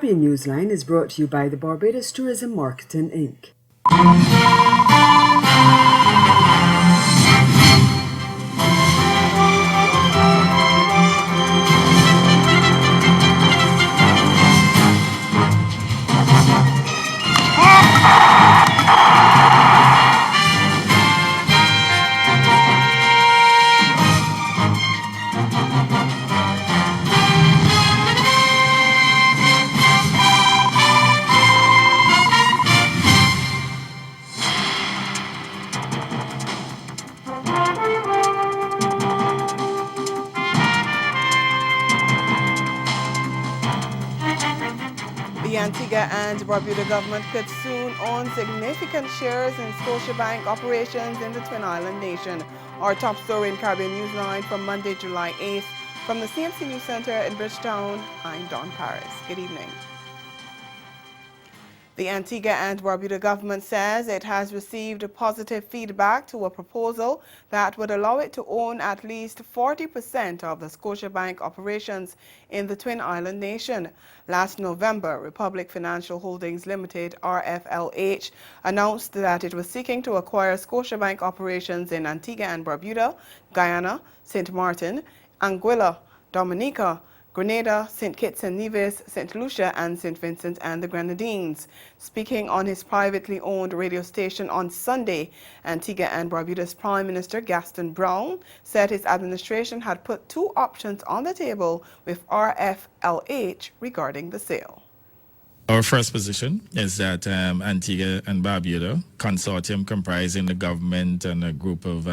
Caribbean Newsline is brought to you by the Barbados Tourism Marketing Inc. The Antigua and Barbuda government could soon own significant shares in Scotiabank operations in the Twin Island nation. Our top story in Caribbean Newsline from Monday, July 8th. From the CMC News Center in Bridgetown, I'm Dawn Paris. Good evening. The Antigua and Barbuda government says it has received positive feedback to a proposal that would allow it to own at least 40% of the Scotiabank operations in the Twin Island nation. Last November, Republic Financial Holdings Limited, RFLH, announced that it was seeking to acquire Scotiabank operations in Antigua and Barbuda, Guyana, St. Martin, Anguilla, Dominica, Grenada, St. Kitts and Nevis, St. Lucia, and St. Vincent and the Grenadines. Speaking on his privately owned radio station on Sunday, Antigua and Barbuda's Prime Minister Gaston Brown said his administration had put two options on the table with RFLH regarding the sale. Our first position is that Antigua and Barbuda consortium comprising the government and a group of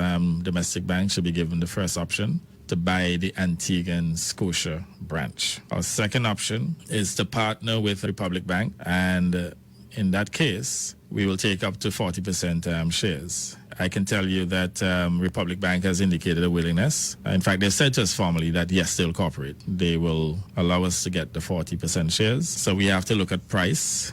domestic banks should be given the first option to buy the Antigua and Scotia branch. Our second option is to partner with Republic Bank, and in that case, we will take up to 40% shares. I can tell you that Republic Bank has indicated a willingness. In fact, they said to us formally that yes, they'll cooperate. They will allow us to get the 40% shares. So we have to look at price.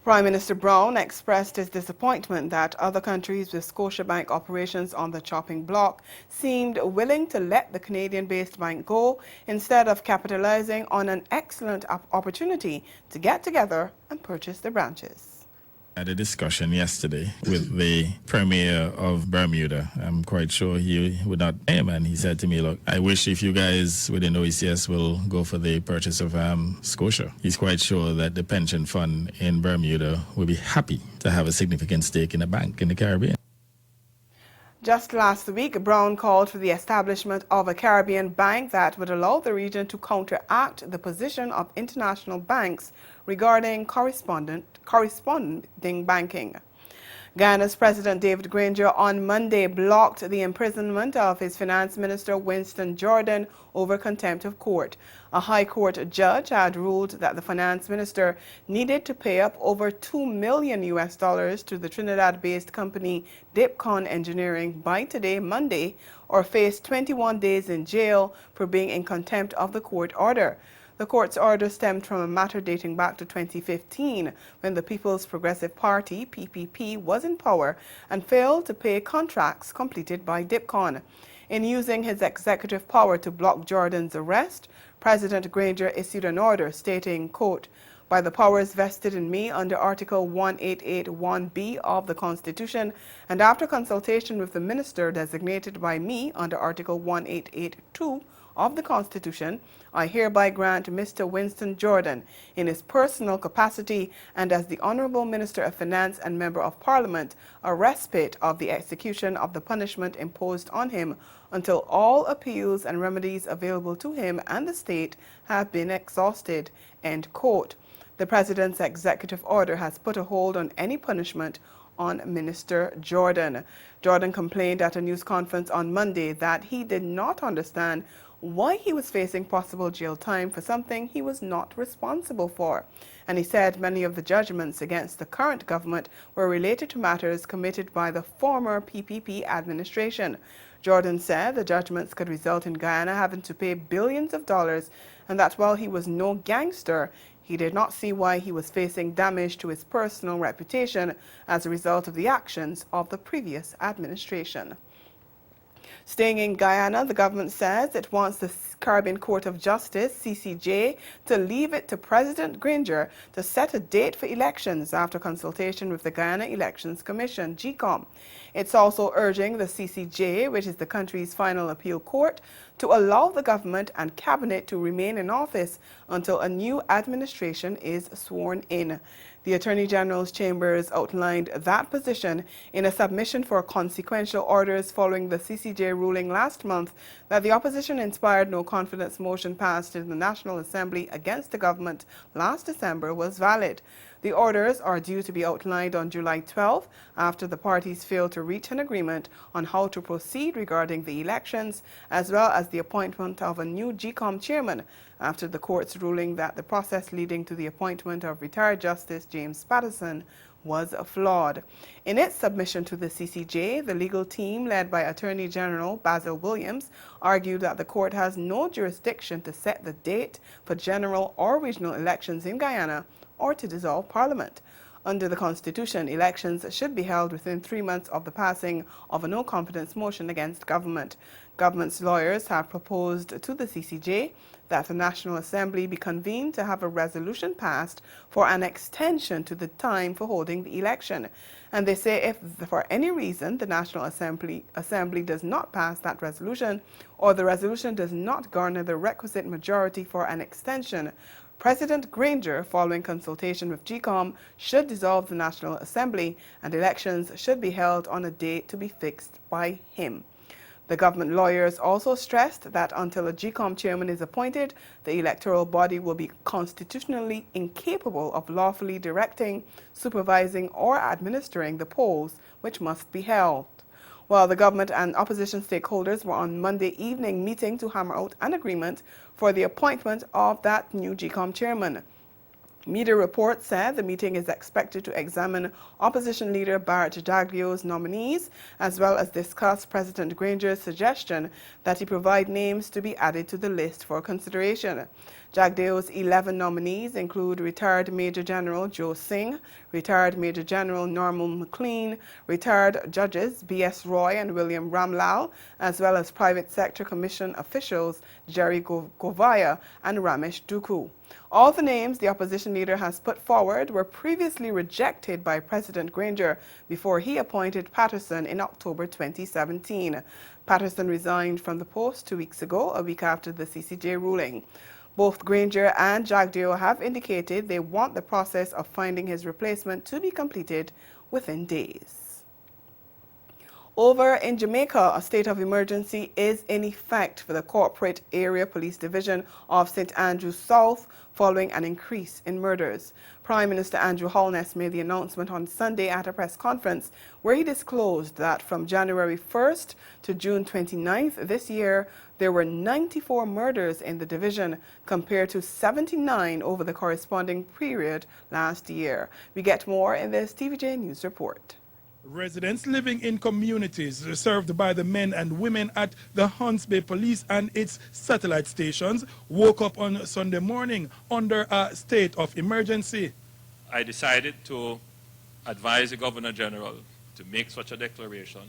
Prime Minister Brown expressed his disappointment that other countries with Scotiabank operations on the chopping block seemed willing to let the Canadian-based bank go instead of capitalizing on an excellent opportunity to get together and purchase the branches. I had a discussion yesterday with the Premier of Bermuda. I'm quite sure he would not name, and he said to me, look, I wish if you guys within OECS will go for the purchase of Scotia. He's quite sure that the pension fund in Bermuda will be happy to have a significant stake in a bank in the Caribbean. Just last week, Brown called for the establishment of a Caribbean bank that would allow the region to counteract the position of international banks regarding corresponding banking. Guyana's President David Granger on Monday blocked the imprisonment of his finance minister Winston Jordan over contempt of court. A high court judge had ruled that the finance minister needed to pay up over $2 million to the Trinidad-based company Dipcon Engineering by today, Monday, or face 21 days in jail for being in contempt of the court order. The court's order stemmed from a matter dating back to 2015 when the People's Progressive Party, PPP, was in power and failed to pay contracts completed by Dipcon. In using his executive power to block Jordan's arrest, President Granger issued an order stating, quote, by the powers vested in me under Article 1881B of the Constitution, and after consultation with the minister designated by me under Article 1882 of the Constitution, I hereby grant Mr. Winston Jordan, in his personal capacity and as the Honourable Minister of Finance and Member of Parliament, a respite of the execution of the punishment imposed on him until all appeals and remedies available to him and the state have been exhausted. End quote. The President's executive order has put a hold on any punishment on Minister Jordan. Jordan complained at a news conference on Monday that he did not understand why he was facing possible jail time for something he was not responsible for. And he said many of the judgments against the current government were related to matters committed by the former PPP administration. Jordan said the judgments could result in Guyana having to pay billions of dollars, and that while he was no gangster, he did not see why he was facing damage to his personal reputation as a result of the actions of the previous administration. Staying in Guyana, the government says it wants the Caribbean Court of Justice, CCJ, to leave it to President Granger to set a date for elections after consultation with the Guyana Elections Commission, GECOM. It's also urging the CCJ, which is the country's final appeal court, to allow the government and cabinet to remain in office until a new administration is sworn in. The Attorney General's chambers outlined that position in a submission for consequential orders following the CCJ ruling last month that the opposition-inspired no-confidence motion passed in the National Assembly against the government last December was valid. The orders are due to be outlined on July 12 after the parties failed to reach an agreement on how to proceed regarding the elections, as well as the appointment of a new GECOM chairman after the court's ruling that the process leading to the appointment of retired Justice James Patterson was flawed. In its submission to the CCJ, the legal team led by Attorney General Basil Williams argued that the court has no jurisdiction to set the date for general or regional elections in Guyana or to dissolve Parliament. Under the Constitution, elections should be held within 3 months of the passing of a no-confidence motion against government. Government's lawyers have proposed to the CCJ that the National Assembly be convened to have a resolution passed for an extension to the time for holding the election. And they say if for any reason the National Assembly does not pass that resolution, or the resolution does not garner the requisite majority for an extension, President Granger, following consultation with GECOM, should dissolve the National Assembly and elections should be held on a date to be fixed by him. The government lawyers also stressed that until a GECOM chairman is appointed, the electoral body will be constitutionally incapable of lawfully directing, supervising, or administering the polls, which must be held. While the government and opposition stakeholders were on Monday evening meeting to hammer out an agreement for the appointment of that new GECOM chairman. Media reports said the meeting is expected to examine opposition leader Barrett Jagdeau's nominees, as well as discuss President Granger's suggestion that he provide names to be added to the list for consideration. Jagdeau's 11 nominees include retired Major General Joe Singh, retired Major General Norman McLean, retired judges B.S. Roy and William Ramlal, as well as private sector commission officials Jerry Govaya and Ramesh Duku. All the names the opposition leader has put forward were previously rejected by President Granger before he appointed Patterson in October 2017. Patterson resigned from the post 2 weeks ago, a week after the CCJ ruling. Both Granger and Jagdeo have indicated they want the process of finding his replacement to be completed within days. Over in Jamaica, a state of emergency is in effect for the Corporate Area Police Division of St. Andrews South following an increase in murders. Prime Minister Andrew Holness made the announcement on Sunday at a press conference where he disclosed that from January 1st to June 29th this year, there were 94 murders in the division compared to 79 over the corresponding period last year. We get more in this TVJ News report. Residents living in communities served by the men and women at the Hunts Bay Police and its satellite stations woke up on Sunday morning under a state of emergency. I decided to advise the Governor General to make such a declaration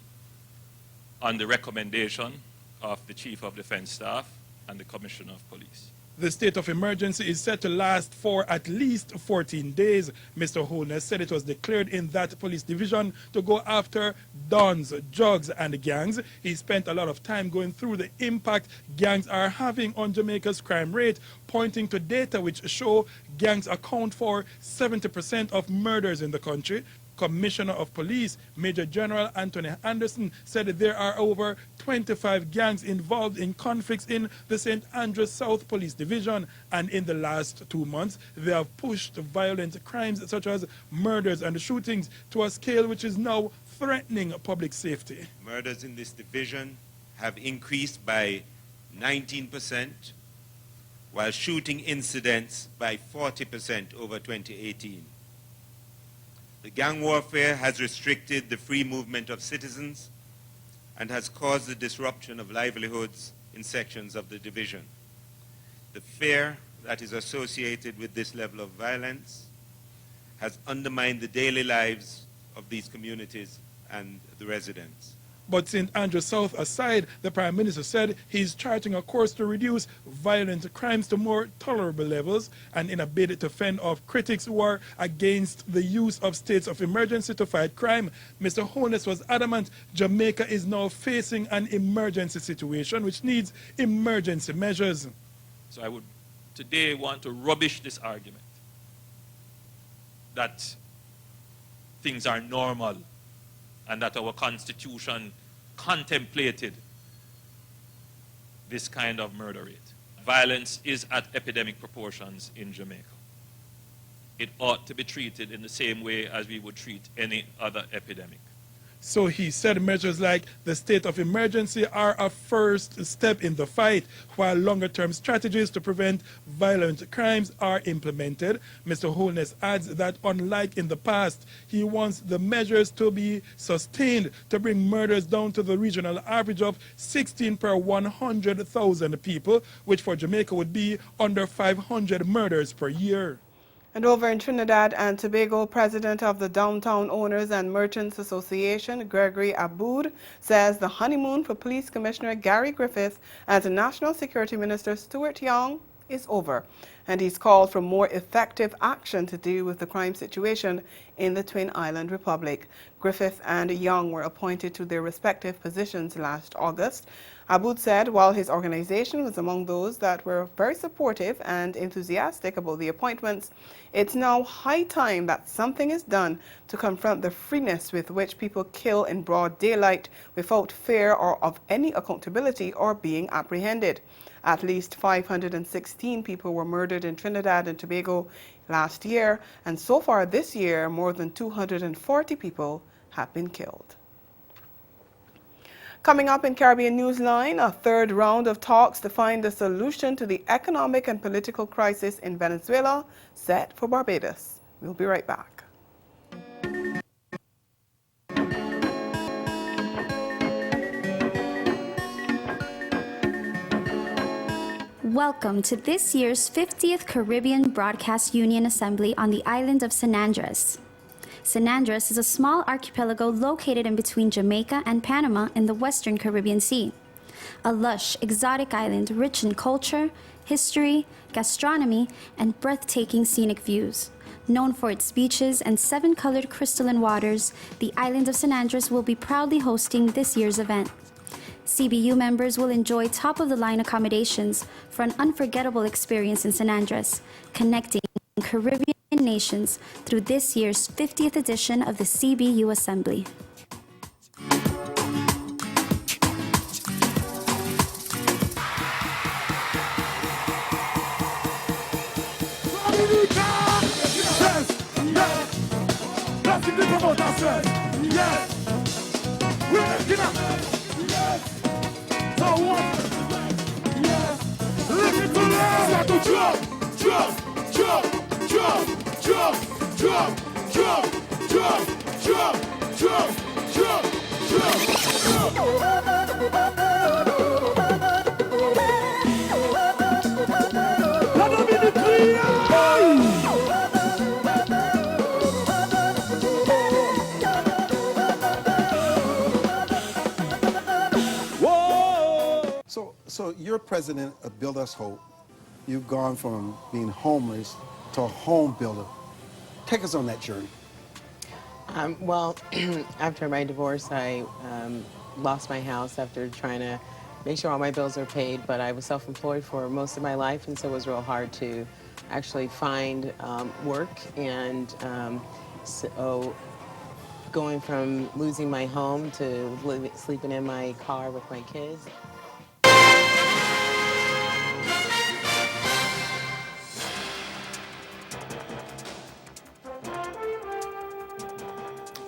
on the recommendation of the Chief of Defense Staff and the Commissioner of Police. The state of emergency is set to last for at least 14 days. Mr. Holness said it was declared in that police division to go after dons, drugs, and gangs. He spent a lot of time going through the impact gangs are having on Jamaica's crime rate, pointing to data which show gangs account for 70% of murders in the country. Commissioner of Police, Major General Anthony Anderson, said that there are over 25 gangs involved in conflicts in the St. Andrews South Police Division, and in the last 2 months, they have pushed violent crimes such as murders and shootings to a scale which is now threatening public safety. Murders in this division have increased by 19%, while shooting incidents by 40% over 2018. The gang warfare has restricted the free movement of citizens and has caused the disruption of livelihoods in sections of the division. The fear that is associated with this level of violence has undermined the daily lives of these communities and the residents. But St. Andrew South aside, the Prime Minister said he's charting a course to reduce violent crimes to more tolerable levels, and in a bid to fend off critics who are against the use of states of emergency to fight crime, Mr. Holness was adamant Jamaica is now facing an emergency situation which needs emergency measures. So I would today want to rubbish this argument that things are normal and that our Constitution contemplated this kind of murder rate. Violence is at epidemic proportions in Jamaica. It ought to be treated in the same way as we would treat any other epidemic. So he said measures like the state of emergency are a first step in the fight, while longer-term strategies to prevent violent crimes are implemented. Mr. Holness adds that unlike in the past, he wants the measures to be sustained to bring murders down to the regional average of 16 per 100,000 people, which for Jamaica would be under 500 murders per year. And over in Trinidad and Tobago, President of the Downtown Owners and Merchants Association, Gregory Aboud, says the honeymoon for Police Commissioner Gary Griffith and National Security Minister Stuart Young is over, and he's called for more effective action to deal with the crime situation in the Twin Island Republic. Griffith and Young were appointed to their respective positions last August. Aboud said while his organization was among those that were very supportive and enthusiastic about the appointments, it's now high time that something is done to confront the freeness with which people kill in broad daylight without fear or of any accountability or being apprehended. At least 516 people were murdered in Trinidad and Tobago last year, and so far this year, more than 240 people have been killed. Coming up in Caribbean Newsline, a third round of talks to find a solution to the economic and political crisis in Venezuela set for Barbados. We'll be right back. Welcome to this year's 50th Caribbean Broadcast Union Assembly on the island of San Andres. San Andres is a small archipelago located in between Jamaica and Panama in the Western Caribbean Sea. A lush, exotic island rich in culture, history, gastronomy, and breathtaking scenic views. Known for its beaches and 7-colored crystalline waters, the island of San Andres will be proudly hosting this year's event. CBU members will enjoy top-of-the-line accommodations for an unforgettable experience in San Andres, connecting Caribbean nations through this year's 50th edition of the CBU Assembly. So you're president of Build Us Hope. You've gone from being homeless to a home builder. Take us on that journey. Well, after my divorce, I lost my house after trying to make sure all my bills are paid, but I was self-employed for most of my life, and so it was real hard to actually find work. And so going from losing my home to sleeping in my car with my kids.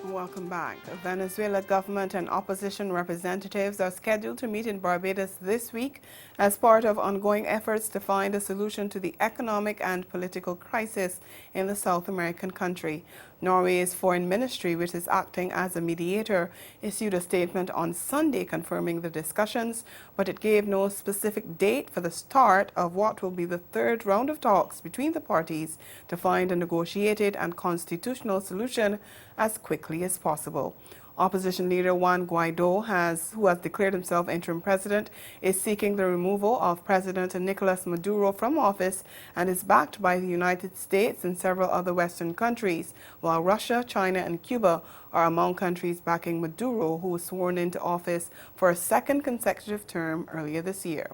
Welcome back. Venezuela government and opposition representatives are scheduled to meet in Barbados this week as part of ongoing efforts to find a solution to the economic and political crisis in the South American country. Norway's foreign ministry, which is acting as a mediator, issued a statement on Sunday confirming the discussions, but it gave no specific date for the start of what will be the third round of talks between the parties to find a negotiated and constitutional solution as quickly as possible. Opposition leader Juan Guaido, who has declared himself interim president, is seeking the removal of President Nicolas Maduro from office and is backed by the United States and several other Western countries, while Russia, China, and Cuba are among countries backing Maduro, who was sworn into office for a second consecutive term earlier this year.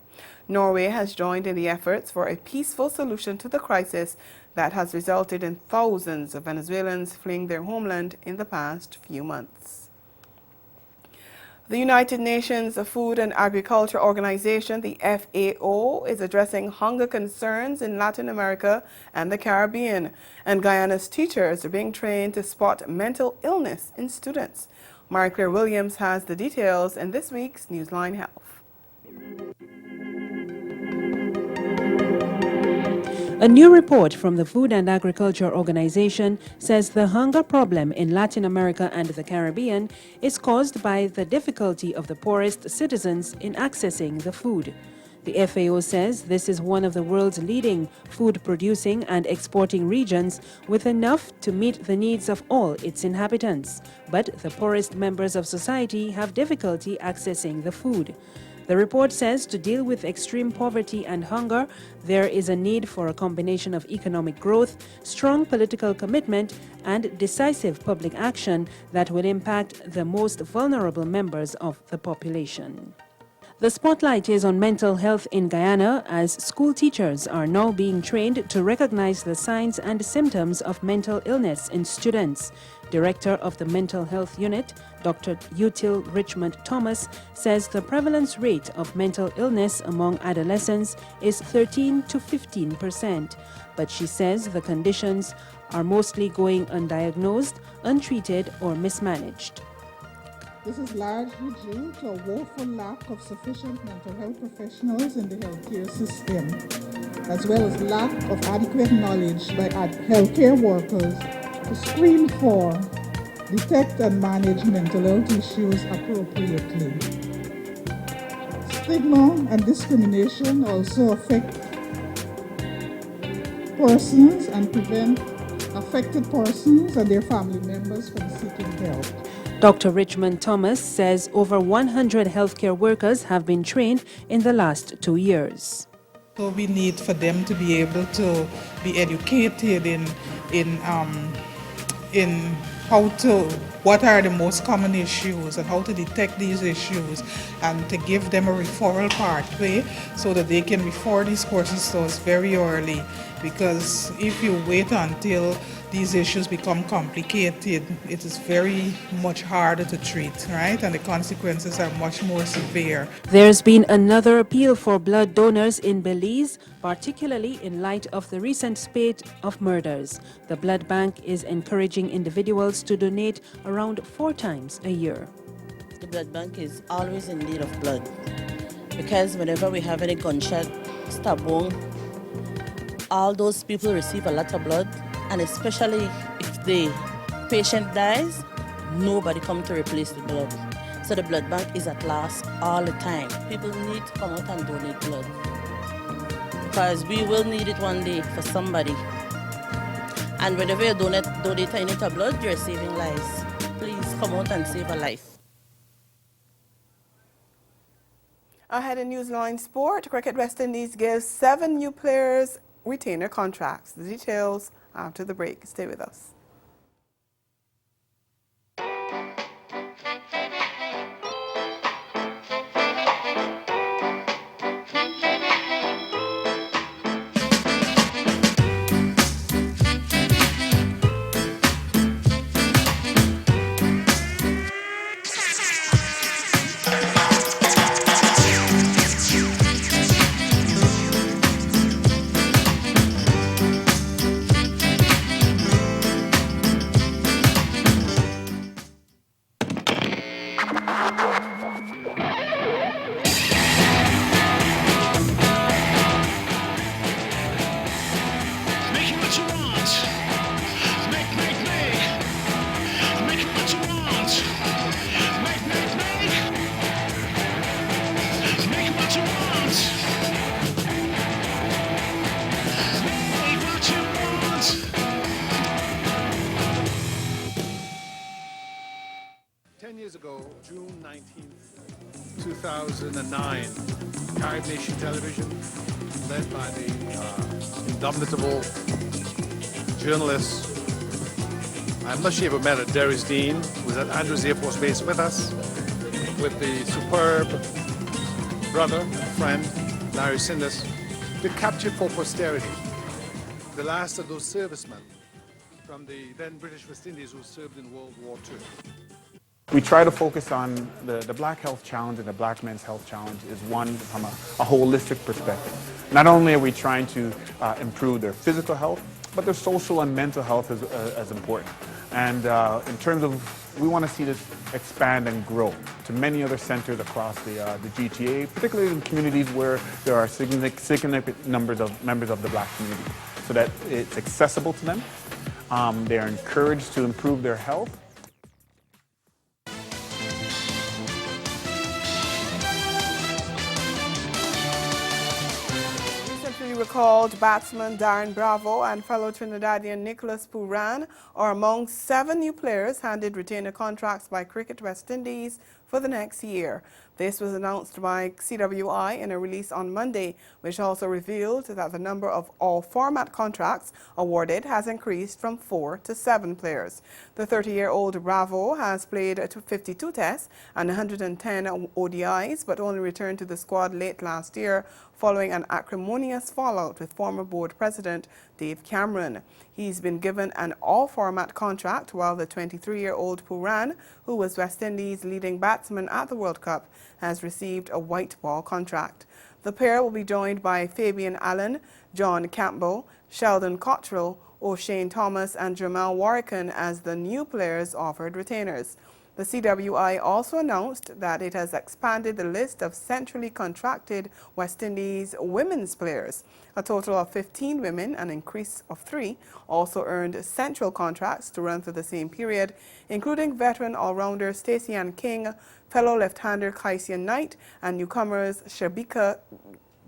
Norway has joined in the efforts for a peaceful solution to the crisis that has resulted in thousands of Venezuelans fleeing their homeland in the past few months. The United Nations Food and Agriculture Organization, the FAO, is addressing hunger concerns in Latin America and the Caribbean, and Guyana's teachers are being trained to spot mental illness in students. Marie-Claire Williams has the details in this week's Newsline Health. A new report from the Food and Agriculture Organization says the hunger problem in Latin America and the Caribbean is caused by the difficulty of the poorest citizens in accessing the food. The FAO says this is one of the world's leading food-producing and exporting regions with enough to meet the needs of all its inhabitants, but the poorest members of society have difficulty accessing the food. The report says to deal with extreme poverty and hunger, there is a need for a combination of economic growth, strong political commitment, and decisive public action that will impact the most vulnerable members of the population. The spotlight is on mental health in Guyana as school teachers are now being trained to recognize the signs and symptoms of mental illness in students. Director of the Mental Health Unit, Dr. Util Richmond Thomas, says the prevalence rate of mental illness among adolescents is 13 to 15%, but she says the conditions are mostly going undiagnosed, untreated, or mismanaged. This is largely due to a woeful lack of sufficient mental health professionals in the healthcare system, as well as lack of adequate knowledge by healthcare workers to screen for, detect and manage mental health issues appropriately. Stigma and discrimination also affect persons and prevent affected persons and their family members from seeking help. Dr. Richmond Thomas says over 100 healthcare workers have been trained in the last 2 years. So we need for them to be able to be educated in what are the most common issues and how to detect these issues, and to give them a referral pathway so that they can refer these courses to us very early, because if you wait until these issues become complicated, it is very much harder to treat, right? And the consequences are much more severe. There's been another appeal for blood donors in Belize, particularly in light of the recent spate of murders. The blood bank is encouraging individuals to donate around 4 times a year. The blood bank is always in need of blood, because whenever we have any gunshot, stab wound, all those people receive a lot of blood. And especially if the patient dies, nobody comes to replace the blood. So the blood bank is at last all the time. People need to come out and donate blood, because we will need it one day for somebody. And whenever you donate a unit of blood, you're saving lives. Please come out and save a life. Ahead in Newsline Sport, Cricket West Indies gives 7 new players retainer contracts. The details after the break. Stay with us. 2009, Carib Nation Television, led by the indomitable journalist, I'm not sure if you ever met her, Darius Dean, who was at Andrews Air Force Base with us, with the superb brother and friend, Larry Sindus. We captured for posterity the last of those servicemen from the then British West Indies who served in World War II. We try to focus on the Black Health Challenge, and the Black Men's Health Challenge is one from a holistic perspective. Not only are we trying to improve their physical health, but their social and mental health is as important. And in terms of, we want to see this expand and grow to many other centers across the GTA, particularly in communities where there are significant numbers of members of the Black community, so that it's accessible to them. They are encouraged to improve their health. Recalled batsman Darren Bravo and fellow Trinidadian Nicholas Pooran are among 7 new players handed retainer contracts by Cricket West Indies for the next year. This was announced by CWI in a release on Monday, which also revealed that the number of all-format contracts awarded has increased from 4 to 7 players. The 30-year-old Bravo has played 52 tests and 110 ODIs, but only returned to the squad late last year following an acrimonious fallout with former board president Dave Cameron. He's been given an all-format contract, while the 23-year-old Pooran, who was West Indies' leading batsman at the World Cup, has received a white ball contract. The pair will be joined by Fabian Allen, John Campbell, Sheldon Cottrell, O'Shane Thomas and Jamal Warrican as the new players offered retainers. The CWI also announced that it has expanded the list of centrally contracted West Indies women's players. A total of 15 women, an increase of 3, also earned central contracts to run for the same period, including veteran all-rounder Stacey Ann King, fellow left-hander Kaisia Knight, and newcomers Shabika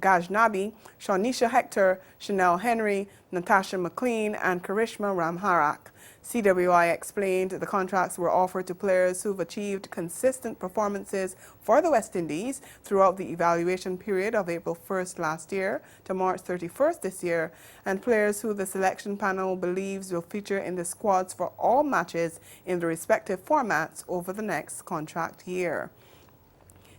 Gajnabi, Shawnisha Hector, Chanel Henry, Natasha McLean, and Karishma Ramharak. CWI explained the contracts were offered to players who've achieved consistent performances for the West Indies throughout the evaluation period of April 1st last year to March 31st this year, and players who the selection panel believes will feature in the squads for all matches in the respective formats over the next contract year.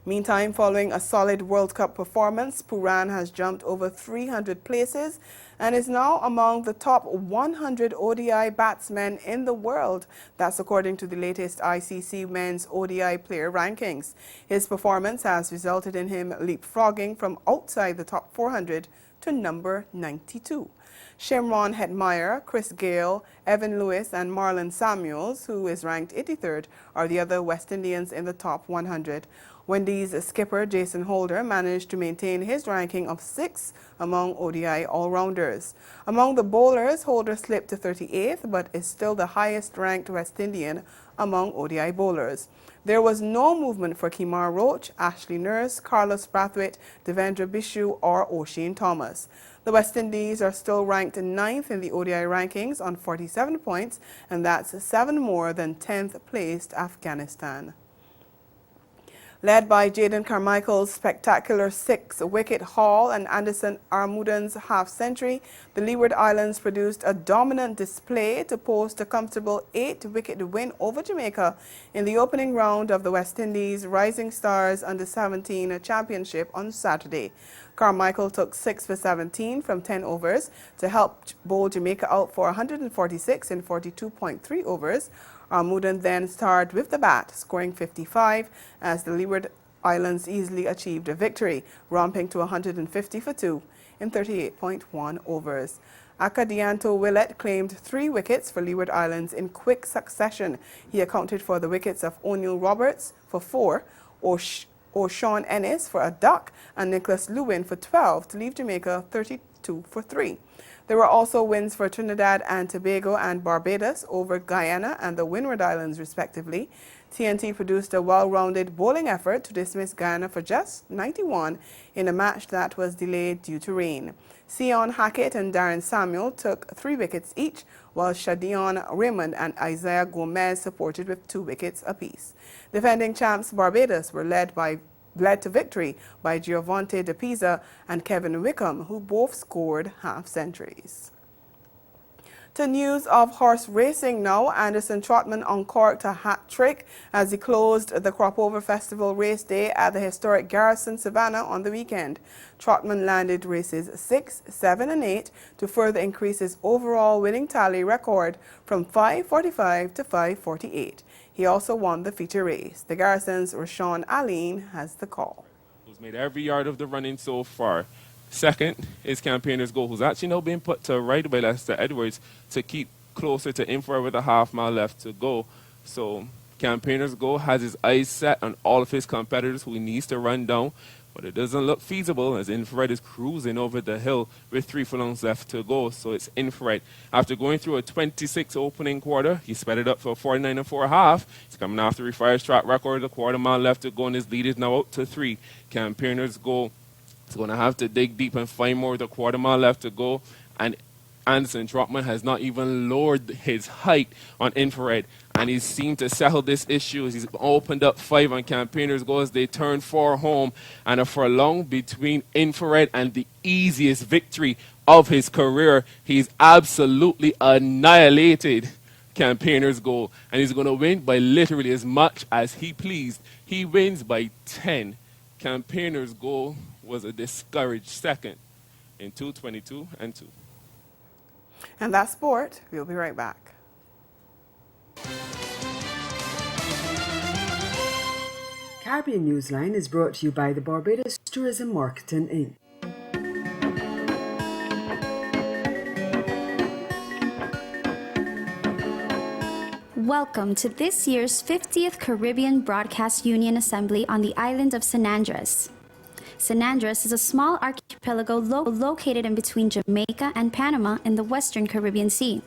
Meantime, following a solid World Cup performance, Pooran has jumped over 300 places and is now among the top 100 ODI batsmen in the world. That's according to the latest ICC men's ODI player rankings. His performance has resulted in him leapfrogging from outside the top 400 to number 92. Shimron Hetmeyer, Chris Gale, Evan Lewis and Marlon Samuels, who is ranked 83rd, are the other West Indians in the top 100. Wendy's skipper Jason Holder managed to maintain his ranking of 6th among ODI all-rounders. Among the bowlers, Holder slipped to 38th, but is still the highest-ranked West Indian among ODI bowlers. There was no movement for Kemar Roach, Ashley Nurse, Carlos Brathwaite, Devendra Bishu or O'Shane Thomas. The West Indies are still ranked 9th in the ODI rankings on 47 points, and that's 7 more than 10th-placed Afghanistan. Led by Jaden Carmichael's spectacular 6-wicket haul and Anderson Armuden's half-century, the Leeward Islands produced a dominant display to post a comfortable 8-wicket win over Jamaica in the opening round of the West Indies Rising Stars Under-17 Championship on Saturday. Carmichael took 6 for 17 from 10 overs to help bowl Jamaica out for 146 in 42.3 overs. Armuden then starred with the bat, scoring 55 as the Leeward Islands easily achieved a victory, romping to 150 for 2 in 38.1 overs. Akadianto Willett claimed 3 wickets for Leeward Islands in quick succession. He accounted for the wickets of O'Neill Roberts for 4, O'Shawn Ennis for a duck, and Nicholas Lewin for 12 to leave Jamaica 32 for 3. There were also wins for Trinidad and Tobago and Barbados over Guyana and the Windward Islands, respectively. TNT produced a well-rounded bowling effort to dismiss Guyana for just 91 in a match that was delayed due to rain. Sion Hackett and Darren Samuel took 3 wickets each, while Shadion Raymond and Isaiah Gomez supported with 2 wickets apiece. Defending champs Barbados were led by led to victory by Giovante De Pisa and Kevin Wickham, who both scored half-centuries. To news of horse racing now, Anderson Trotman uncorked a hat trick as he closed the Cropover Festival race day at the historic Garrison Savannah on the weekend. Trotman landed races 6, 7 and 8 to further increase his overall winning tally record from 545 to 548. He also won the feature race. The Garrison's Rashawn Aline has the call. Who's made every yard of the running so far. Second is Campaigners Go, who's actually now being put to right by Lester Edwards to keep closer to Infrared with a half-mile left to go. So Campaigners Go has his eyes set on all of his competitors who he needs to run down, but it doesn't look feasible as Infrared is cruising over the hill with 3 furlongs left to go. So it's Infrared. After going through a 26 opening quarter, he sped it up for 49 and 4.5. He's coming after Refire's track record, a quarter-mile left to go, and his lead is now out to 3. Campaigners Go is going to have to dig deep and find more with a quarter-mile left to go, and Anderson Trotman has not even lowered his height on Infrared, and he seemed to settle this issue as he's opened up 5 on Campaigners Go as they turn 4 home, and a furlong between Infrared and the easiest victory of his career. He's absolutely annihilated Campaigners Go, and he's going to win by literally as much as he pleased. He wins by 10. Campaigners Go was a discouraged second in 2:22 and 2. And that's sport. We'll be right back. Caribbean Newsline is brought to you by the Barbados Tourism Marketing Inc. Welcome to this year's 50th Caribbean Broadcast Union Assembly on the island of San Andres. San Andres is a small archipelago located in between Jamaica and Panama in the Western Caribbean Sea.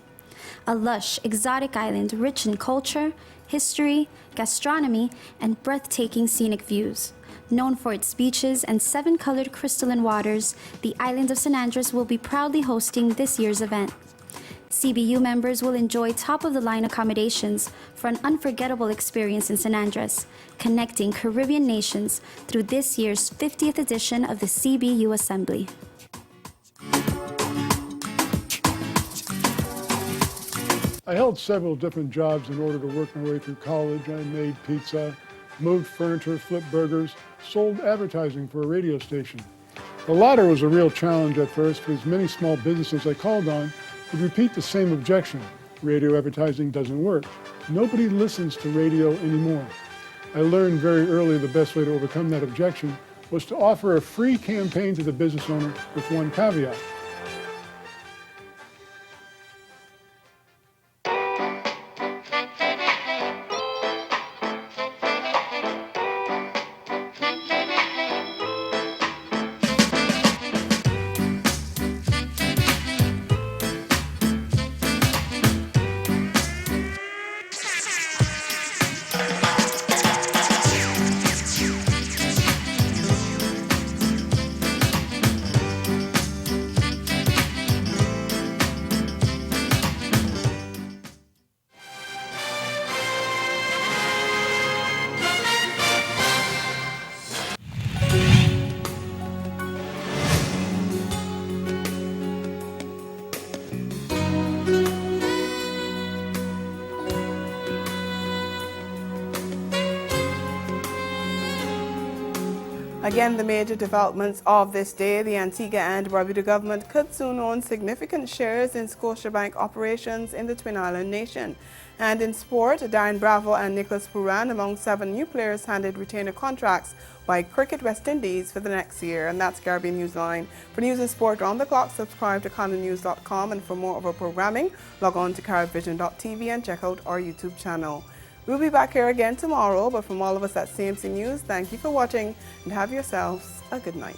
A lush, exotic island rich in culture, history, gastronomy, and breathtaking scenic views. Known for its beaches and 7-colored crystalline waters, the island of San Andres will be proudly hosting this year's event. CBU members will enjoy top-of-the-line accommodations for an unforgettable experience in San Andres, connecting Caribbean nations through this year's 50th edition of the CBU Assembly. I held several different jobs in order to work my way through college. I made pizza, moved furniture, flipped burgers, sold advertising for a radio station. The latter was a real challenge at first because many small businesses I called on would repeat the same objection. Radio advertising doesn't work. Nobody listens to radio anymore. I learned very early the best way to overcome that objection was to offer a free campaign to the business owner with one caveat. Again, the major developments of this day, the Antigua and Barbuda government could soon own significant shares in Scotiabank operations in the Twin Island nation. And in sport, Darren Bravo and Nicholas Puran, among 7 new players, handed retainer contracts by Cricket West Indies for the next year. And that's Caribbean Newsline. For news and sport around the clock, subscribe to CanadaNews.com, and for more of our programming, log on to CaribVision.tv and check out our YouTube channel. We'll be back here again tomorrow, but from all of us at CMC News, thank you for watching and have yourselves a good night.